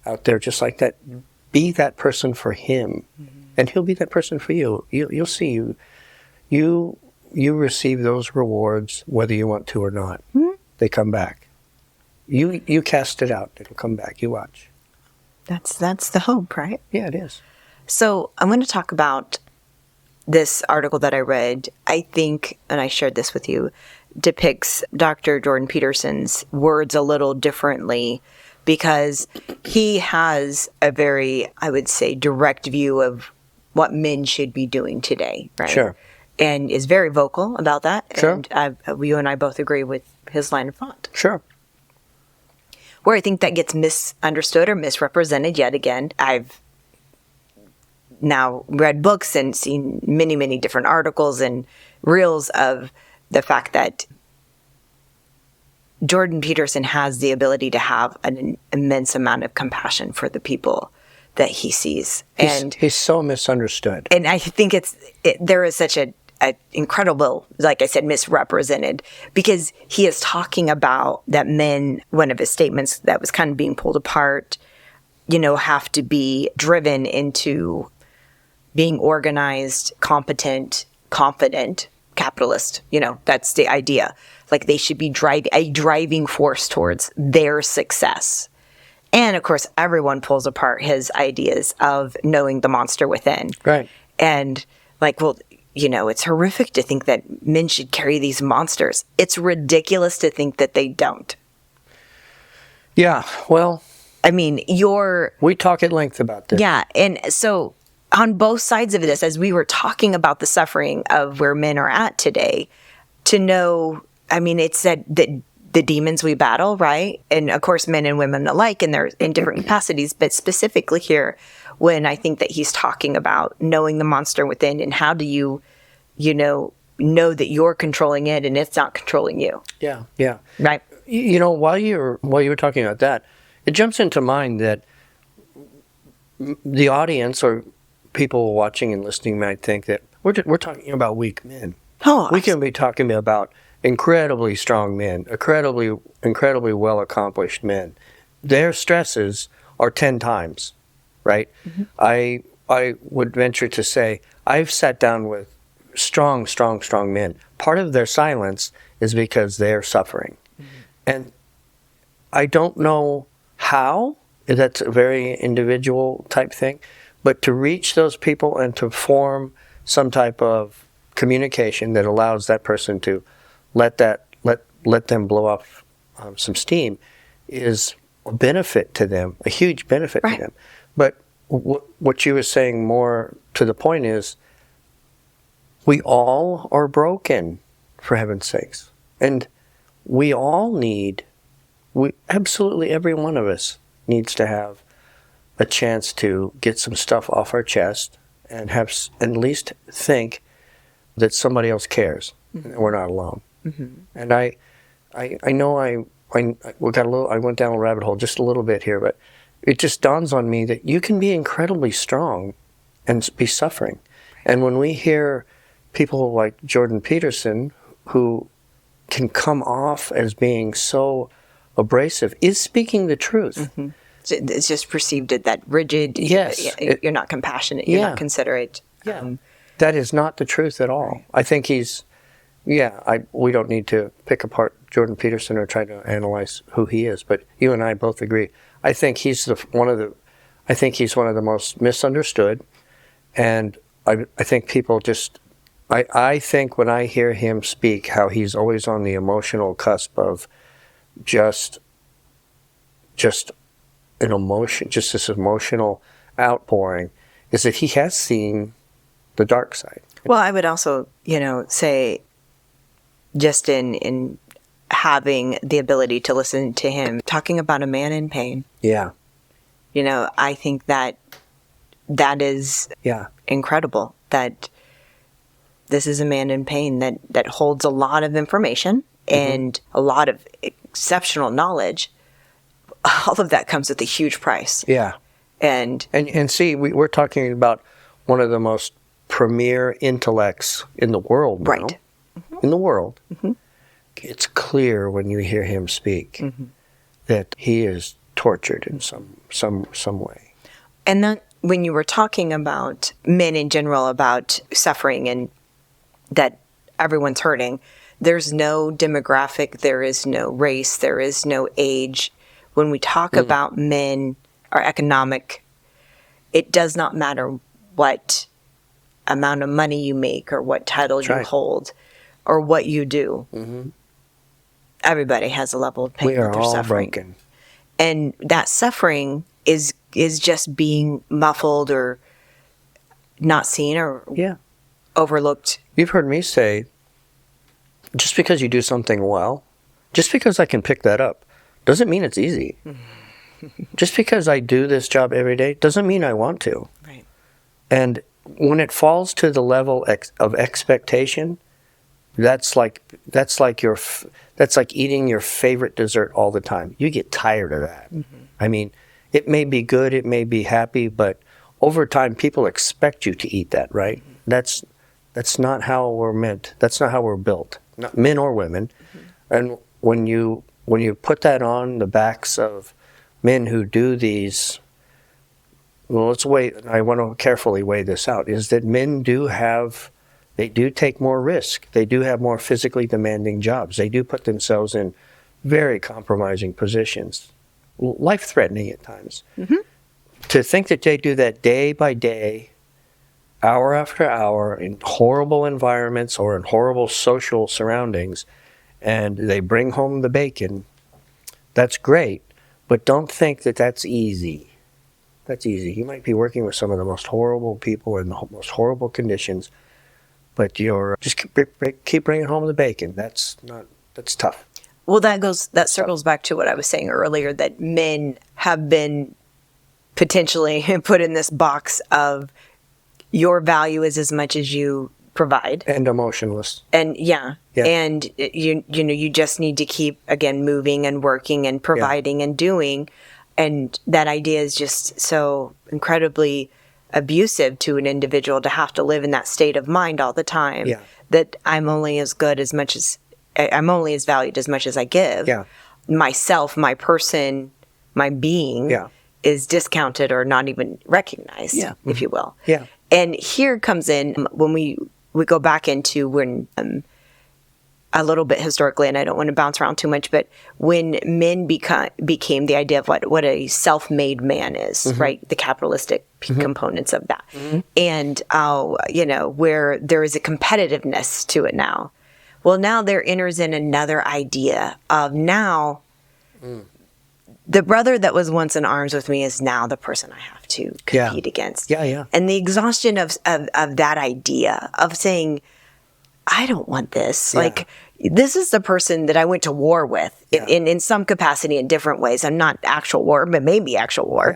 out there just like that. Be that person for him, and he'll be that person for you. You'll see you receive those rewards whether you want to or not. They come back. You cast it out, it'll come back. You watch. That's the hope, right? Yeah, it is. So I'm going to talk about this article that I read. I think, and I shared this with you, depicts Dr. Jordan Peterson's words a little differently because he has a very, I would say, direct view of what men should be doing today, right? Sure. And is very vocal about that. Sure. And you and I both agree with his line of thought. Sure. Where I think that gets misunderstood or misrepresented yet again, I've now read books and seen many, many different articles and reels of the fact that Jordan Peterson has the ability to have an immense amount of compassion for the people that he sees. And he's so misunderstood. And I think there is such a incredible, like I said, misrepresented, because he is talking about that men, one of his statements that was kind of being pulled apart, have to be driven into being organized, competent, confident, capitalist. That's the idea. Like they should be a driving force towards their success. And of course, everyone pulls apart his ideas of knowing the monster within. Right. And it's horrific to think that men should carry these monsters. It's ridiculous to think that they don't. Yeah, well... I mean, we talk at length about this. Yeah, and so on both sides of this, as we were talking about the suffering of where men are at today, to know, I mean, it's said that the demons we battle, right? And of course, men and women alike, and they're in different capacities, but specifically here, when I think that he's talking about knowing the monster within and how do you know that you're controlling it and it's not controlling you. Yeah, yeah. Right. While you were talking about that, it jumps into mind that the audience or people watching and listening might think that we're talking about weak men. Oh, We can be talking about incredibly strong men, incredibly well accomplished men. Their stresses are 10 times, right? Mm-hmm. I would venture to say I've sat down with strong men. Part of their silence is because they're suffering. Mm-hmm. And I don't know how, that's a very individual type thing, but to reach those people and to form some type of communication that allows that person to let them blow off some steam is a benefit to them, a huge benefit to them. But what you were saying more to the point is we all are broken, for heaven's sakes. And we all absolutely every one of us needs to have a chance to get some stuff off our chest and have at least think that somebody else cares and we're not alone. Mm-hmm. And I know I went down a rabbit hole just a little bit here, but it just dawns on me that you can be incredibly strong and be suffering. And when we hear people like Jordan Peterson, who can come off as being so abrasive, is speaking the truth. Mm-hmm. It's just perceived as that rigid. Yes. You're not compassionate. You're not considerate. Yeah. That is not the truth at all. Right. I think we don't need to pick apart Jordan Peterson or try to analyze who he is, but you and I both agree. I think he's one of the most misunderstood, and I think people just, I think when I hear him speak, how he's always on the emotional cusp of just an emotion, just this emotional outpouring, is that he has seen the dark side. Well, I would also, say just in having the ability to listen to him talking about a man in pain. Yeah. I think that is incredible, that this is a man in pain that holds a lot of information and a lot of exceptional knowledge. All of that comes with a huge price. Yeah. And see, we're talking about one of the most premier intellects in the world now. Right. Mm-hmm. In the world. Mm-hmm. It's clear when you hear him speak that he is tortured in some way. And then when you were talking about men in general, about suffering and that everyone's hurting, there's no demographic, there is no race, there is no age. When we talk about men or economic, it does not matter what amount of money you make or what title you hold or what you do. Mm-hmm. Everybody has a level of pain. We are all suffering. Broken. And that suffering is just being muffled or not seen or overlooked. You've heard me say, just because you do something well, just because I can pick that up, doesn't mean it's easy. Just because I do this job every day doesn't mean I want to. Right. And when it falls to the level of expectation, that's like eating your favorite dessert all the time. You get tired of that. Mm-hmm. I mean, it may be good, it may be happy, but over time, people expect you to eat that, right? Mm-hmm. That's not how we're meant. That's not how we're built, not men or women. Mm-hmm. And when you put that on the backs of men who do these, well, I want to carefully weigh this out, is that men they do take more risk. They do have more physically demanding jobs. They do put themselves in very compromising positions, life-threatening at times. Mm-hmm. To think that they do that day by day, hour after hour, in horrible environments or in horrible social surroundings, and they bring home the bacon, that's great, but don't think that that's easy. That's easy. You might be working with some of the most horrible people in the most horrible conditions, but you're just keep bringing home the bacon. That's tough. Well, that circles back to what I was saying earlier, that men have been potentially put in this box of your value is as much as you provide. And emotionless. And and you just need to keep, again, moving and working and providing and doing. And that idea is just so incredibly abusive to an individual, to have to live in that state of mind all the time. Yeah. That I'm only as valued as much as I give. Yeah. Myself, my person, my being is discounted or not even recognized, if you will. Yeah. And here comes in when we go back into when a little bit historically, and I don't want to bounce around too much, but when men became the idea of what a self-made man is, right? The capitalistic components of that. And, where there is a competitiveness to it now. Well, now there enters in another idea of now the brother that was once in arms with me is now the person I have to compete against. Yeah. And the exhaustion of that idea of saying, I don't want this. Yeah. Like, this is the person that I went to war with in some capacity in different ways. I'm not actual war, but maybe actual war.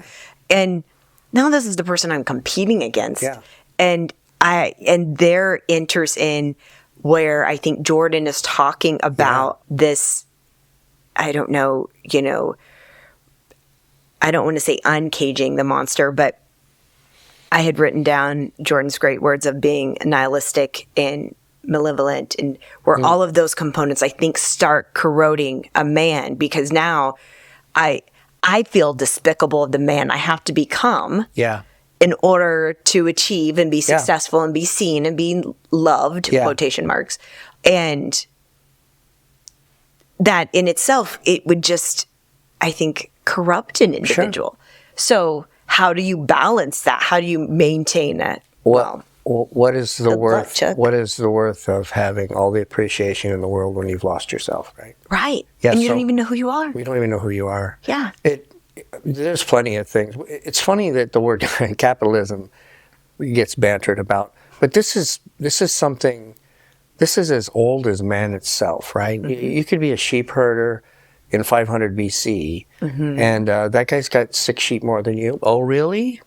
Yeah. And now this is the person I'm competing against. Yeah. And there enters in where I think Jordan is talking about this, I don't know, I don't want to say uncaging the monster, but I had written down Jordan's great words of being nihilistic and malevolent, and where all of those components, I think, start corroding a man, because now I feel despicable of the man I have to become in order to achieve and be successful and be seen and be loved, quotation marks. And that in itself, it would just, I think, corrupt an individual. So how do you balance that? How do you maintain that? Well, what is the worth? Chuck. What is the worth of having all the appreciation in the world when you've lost yourself? Right. Right. Yeah, and you don't even know who you are. We don't even know who you are. Yeah. There's plenty of things. It's funny that the word capitalism gets bantered about, but this is something. This is as old as man itself, right? You could be a sheep herder in 500 BC, and that guy's got 6 sheep more than you. Oh, really?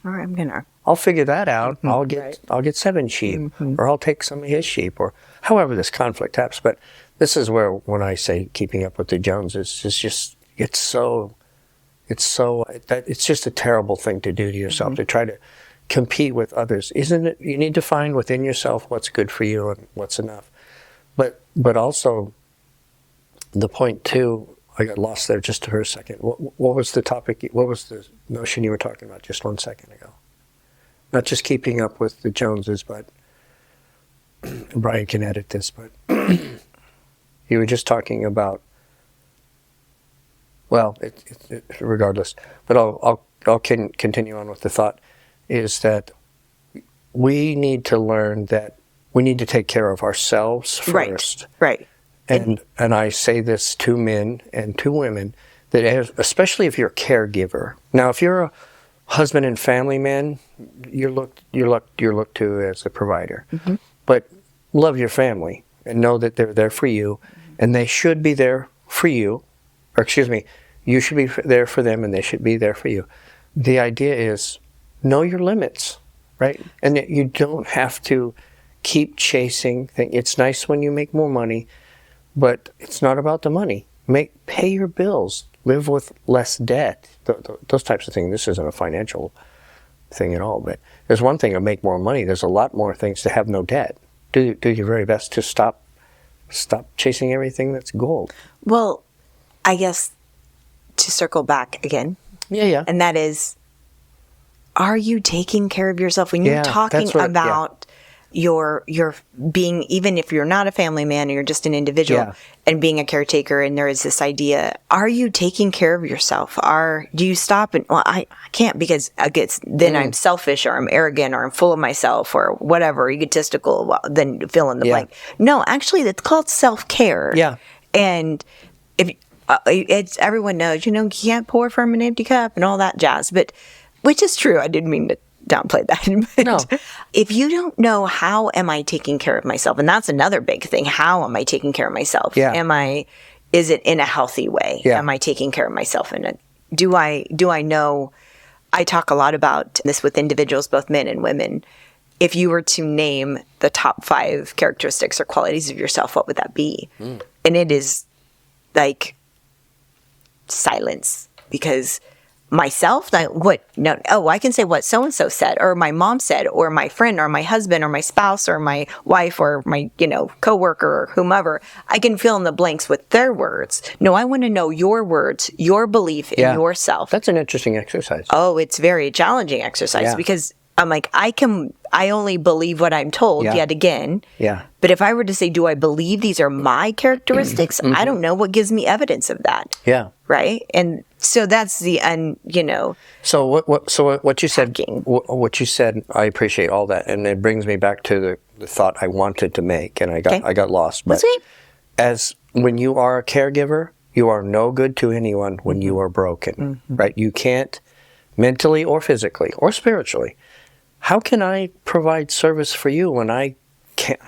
All right, I'll figure that out. I'll get 7 sheep, or I'll take some of his sheep, or however this conflict happens. But this is where, when I say keeping up with the Joneses, it's just a terrible thing to do to yourself, to try to compete with others. Isn't it? You need to find within yourself what's good for you and what's enough. But also, the point too, I got lost there just for a second. What was the topic? What was the notion you were talking about just 1 second ago? Not just keeping up with the Joneses, but Brian can edit this, but you were just talking about, well, regardless, but I'll continue on with the thought, is that we need to learn that we need to take care of ourselves first. Right. And I say this to men and to women, that especially if you're a caregiver. Now, if you're a husband and family man, you're looked to as a provider. But love your family and know that they're there for you, and they should be there for you. Or excuse me, you should be there for them, and they should be there for you. The idea is know your limits, right? And that you don't have to keep chasing things. It's nice when you make more money, but it's not about the money. Pay your bills. Live with less debt. Those types of things. This isn't a financial thing at all. But there's one thing to make more money. There's a lot more things to have no debt. Do your very best to stop chasing everything that's gold. Well, I guess to circle back again. Yeah. And that is, are you taking care of yourself? When you're talking about your being, even if you're not a family man or you're just an individual and being a caretaker, and there is this idea, are you taking care of yourself? Do you stop and, well, I can't, because then I'm selfish, or I'm arrogant, or I'm full of myself, or whatever, egotistical, well, then fill in the blank. No, actually, that's called self-care. Yeah. And if it's, everyone knows, you can't pour from an empty cup and all that jazz, which is true. I didn't mean to downplay that. But no. If you don't know, how am I taking care of myself? And that's another big thing. How am I taking care of myself? Yeah. Am I is it in a healthy way? Yeah. Am I taking care of myself? And do I know? I talk a lot about this with individuals, both men and women. If you were to name the top 5 characteristics or qualities of yourself, what would that be? And it is like silence, because myself, like, what? No, oh, I can say what so-and-so said, or my mom said, or my friend, or my husband, or my spouse, or my wife, or my, coworker, or whomever. I can fill in the blanks with their words. No, I want to know your words, your belief in yourself. That's an interesting exercise. Oh, it's very challenging exercise, because I'm like, I only believe what I'm told yet again. Yeah. But if I were to say, do I believe these are my characteristics? I don't know what gives me evidence of that. Yeah. Right. And so that's the, So what you said, hacking. what you said, I appreciate all that. And it brings me back to the thought I wanted to make, and I got lost. But as when you are a caregiver, you are no good to anyone when you are broken, right? You can't, mentally or physically or spiritually. How can I provide service for you when I can't?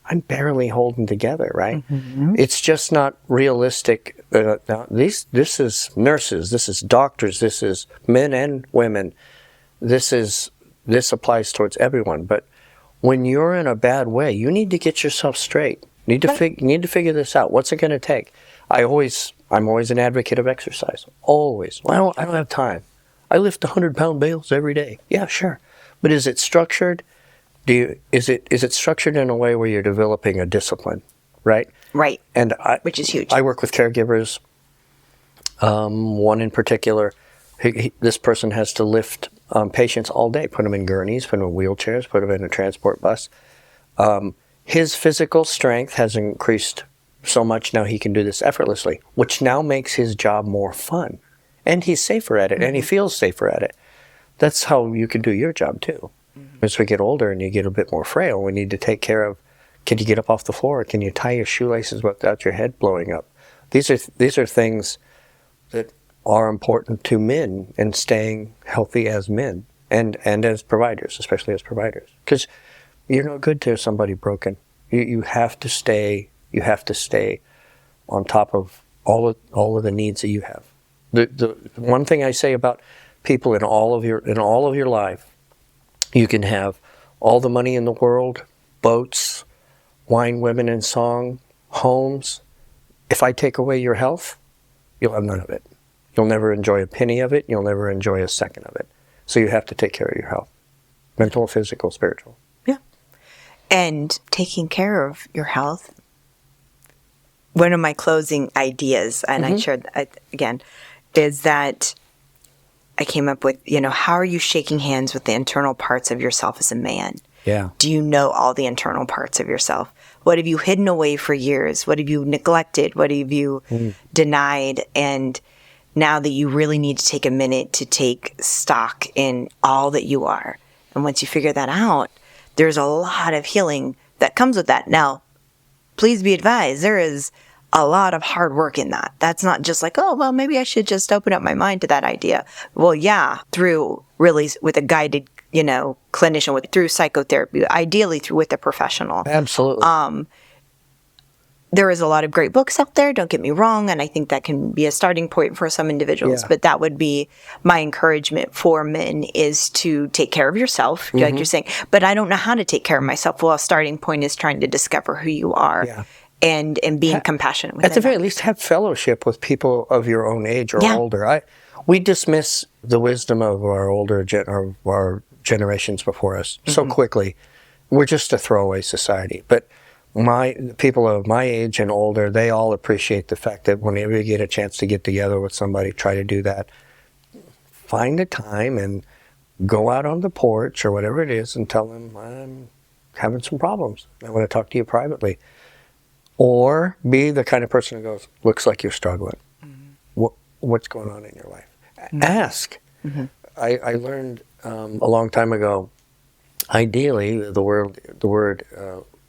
I'm barely holding together, right? It's just not realistic. Now, this is nurses, this is doctors, this is men and women. This applies towards everyone. But when you're in a bad way, you need to get yourself straight. You need to figure this out. What's it going to take? I'm always an advocate of exercise. Always. Well, I don't have time. I lift 100-pound bales every day. Yeah, sure. But is it structured? Is it structured in a way where you're developing a discipline, right? Right. And which is huge. I work with caregivers. One in particular, this person has to lift patients all day, put them in gurneys, put them in wheelchairs, put them in a transport bus. His physical strength has increased so much now he can do this effortlessly, which now makes his job more fun. And he's safer at it, and he feels safer at it. That's how you can do your job too. As we get older and you get a bit more frail, we need to take care of, can you get up off the floor? Can you tie your shoelaces without your head blowing up? These are things that are important to men and staying healthy as men and as providers, especially as providers. Because you're no good to somebody broken. You have to stay on top of all of the needs that you have. The one thing I say about people in all of your life, you can have all the money in the world, boats, wine, women, and song, homes. If I take away your health, you'll have none of it. You'll never enjoy a penny of it. You'll never enjoy a second of it. So you have to take care of your health, mental, physical, spiritual. Yeah. And taking care of your health. One of my closing ideas, and I shared again, is that I came up with, how are you shaking hands with the internal parts of yourself as a man? Yeah. Do you know all the internal parts of yourself? What have you hidden away for years? What have you neglected? What have you denied? And now that you really need to take a minute to take stock in all that you are. And once you figure that out, there's a lot of healing that comes with that. Now, please be advised, there is a lot of hard work in that. That's not just like, oh, well, maybe I should just open up my mind to that idea. Well, yeah, through really with a guided, clinician, through psychotherapy, ideally with a professional. Absolutely. There is a lot of great books out there, don't get me wrong, and I think that can be a starting point for some individuals, but that would be my encouragement for men, is to take care of yourself, like you're saying. But I don't know how to take care of myself. Well, a starting point is trying to discover who you are. Yeah. And being compassionate with At the very least, have fellowship with people of your own age or older. We dismiss the wisdom of our older our generations before us so quickly. We're just a throwaway society. But people of my age and older, they all appreciate the fact that whenever you get a chance to get together with somebody, try to do that. Find a time and go out on the porch or whatever it is and tell them, I'm having some problems. I want to talk to you privately. Or be the kind of person who goes, looks like you're struggling. What's going on in your life? Ask. I learned a long time ago, ideally, the word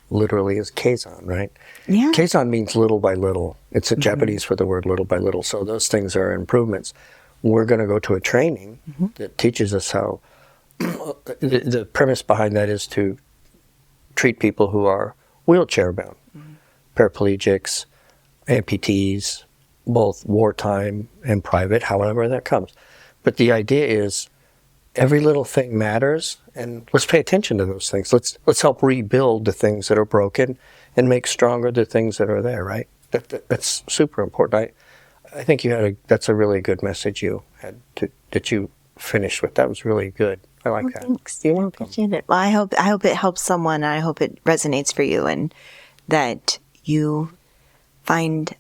literally is keizan, right? Yeah. Keizan means little by little. It's a Japanese for the word little by little. So those things are improvements. We're going to go to a training that teaches us how, the premise behind that is to treat people who are wheelchair bound. Paraplegics, amputees, both wartime and private, however that comes. But the idea is every little thing matters, and let's pay attention to those things. Let's help rebuild the things that are broken and make stronger the things that are there, right? That's super important. I think that's a really good message you had that you finished with. That was really good. I like that. Thanks. I appreciate it. Well, I hope it helps someone. I hope it resonates for you, and that you find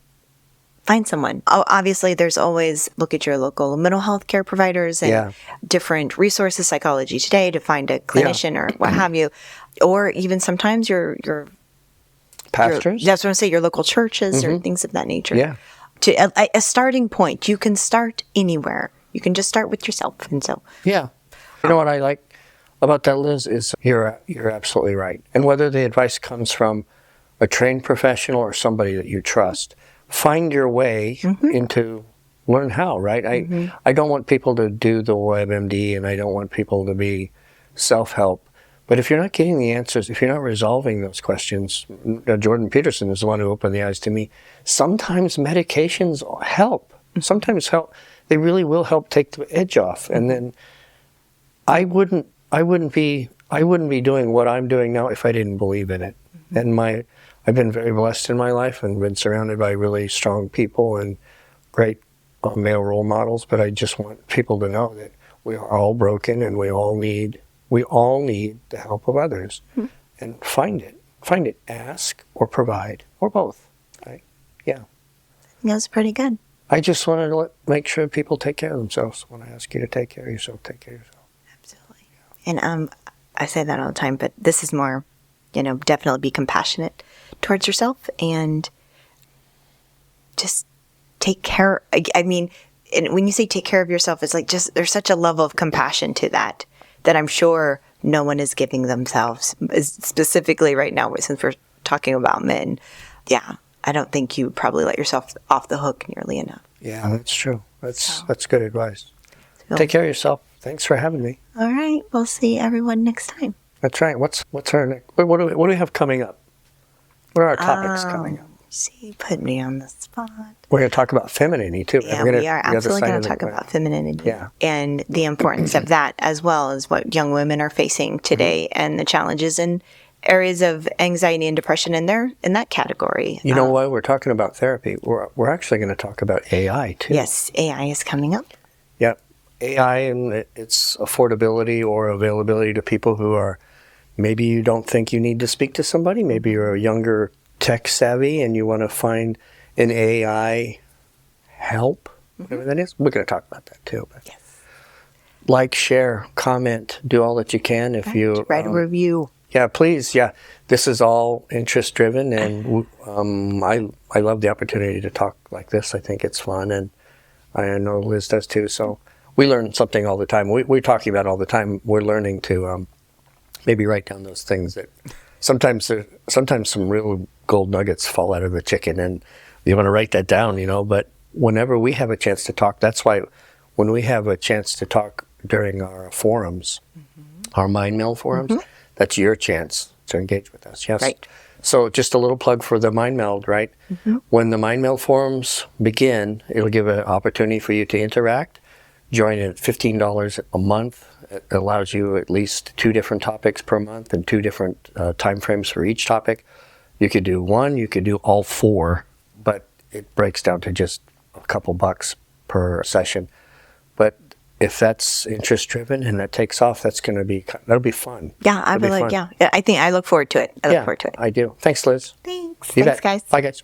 someone. Oh, obviously, there's always look at your local mental health care providers and different resources, Psychology Today, to find a clinician or what have you, or even sometimes your pastors. That's what I say. Your local churches or things of that nature. Yeah. To a starting point, you can start anywhere. You can just start with yourself, and so yeah. You know what I like about that, Liz, is you're absolutely right. And whether the advice comes from a trained professional or somebody that you trust, find your way into learn how, right? I don't want people to do the WebMD, and I don't want people to be self-help. But if you're not getting the answers, if you're not resolving those questions, Jordan Peterson is the one who opened the eyes to me. Sometimes medications help. Sometimes help. They really will help take the edge off. And then I wouldn't be doing what I'm doing now if I didn't believe in it. And I've been very blessed in my life and been surrounded by really strong people and great male role models. But I just want people to know that we are all broken, and we all need the help of others. And find it, ask or provide or both. Right? Yeah. that was pretty good. I just wanted to make sure people take care of themselves. When I ask you to take care of yourself, take care of yourself. Absolutely. And I say that all the time, but this is more, definitely be compassionate towards yourself and just take care. I mean, and when you say take care of yourself, it's like there's such a level of compassion to that I'm sure no one is giving themselves, specifically right now, since we're talking about men. Yeah, I don't think you probably let yourself off the hook nearly enough. Yeah, that's true. That's good advice. So, take care of yourself. Thanks for having me. All right, we'll see everyone next time. That's right. What's our next? What do we have coming up? What are our topics coming up? See, put me on the spot. We're going to talk about femininity too. Yeah, we are absolutely going to talk about femininity and the importance of that, as well as what young women are facing today and the challenges and areas of anxiety and depression in that category. You know why we're talking about therapy? We're actually going to talk about AI too. Yes, AI is coming up. Yeah, AI and its affordability or availability to people who are maybe you don't think you need to speak to somebody. Maybe you're a younger tech savvy and you want to find an AI help, whatever that is. We're going to talk about that too. But yes. Like, share, comment, do all that you can. If you write a review. Yeah, please. Yeah, this is all interest driven, and I love the opportunity to talk like this. I think it's fun, and I know Liz does too. So we learn something all the time. We're talking about all the time. We're learning to maybe write down those things that sometimes some real gold nuggets fall out of the chicken, and you want to write that down, but whenever we have a chance to talk, that's why when we have a chance to talk during our forums, our Mind Meld forums, that's your chance to engage with us. Yes. Right. So just a little plug for the Mind Meld, right? When the Mind Meld forums begin, it'll give an opportunity for you to interact. Join at $15 a month. It allows you at least 2 different topics per month and 2 different time frames for each topic. You could do 1, you could do all 4, but it breaks down to just a couple bucks per session. But if that's interest driven and that takes off, that'll be fun. Yeah, I look forward to it. I look forward to it. I do. Thanks, Liz. Thanks. You Thanks, bet. guys. Bye, guys.